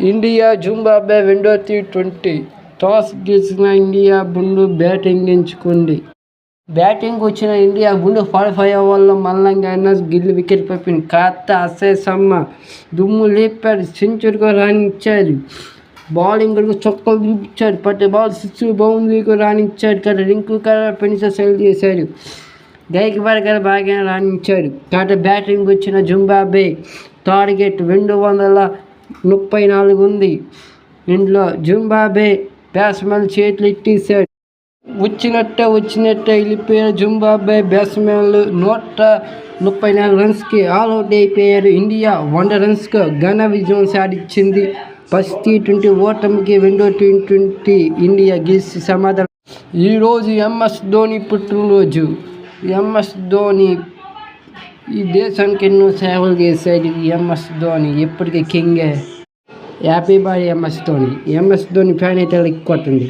India Zimbabwe రెండో T20 toss గెలిచిన India ముందు బ్యాటింగ్ ఎంచుకుంది. బ్యాటింగ్ వచ్చిన ఇండియా ముందు 45 ఓవర్లలో మల్లంగా ఎన్ఎస్ గిల్ వికెట్ పప్పింది. కాత అసేసమ్మ దుమ్ము లేపాడు, సెంచరీగా రాణించాడు. బౌలింగ్కు చొక్కలు చూపించాడు. పట్టే బాల్ 6 బౌండరీకు రాణించాడు. రింకు ఫినిషర్ సెల్ చేశాడు. గైక్వాడ్ బాగా రాణించాడు. బ్యాటింగ్ వచ్చిన జింబాబ్వే టార్గెట్ 234 ఉంది. ఇందులో జింబాబ్వే బ్యాట్స్మెన్ చేతులు ఎత్తేశాడు. వచ్చినట్టే వెళ్ళిపోయారు. జింబాబ్వే బ్యాట్స్మెన్లు 134 రన్స్కి ఆల్అౌట్ అయిపోయారు. ఇండియా 100 రన్స్కు ఘన విజయం సాధించింది. ఫస్ట్ T20 ఓటమికి రెండో T20 ఇండియా గెలిచి సమాధానం. ఈరోజు MS ధోని పుట్టినరోజు. MS ధోని ఈ దేశానికి ఎన్నో సేవలు చేశాడు. MS ధోని ఎప్పటికీ కింగే. Happy birthday MS Dhoni. MS Dhoni fan అయితే కొట్టండి.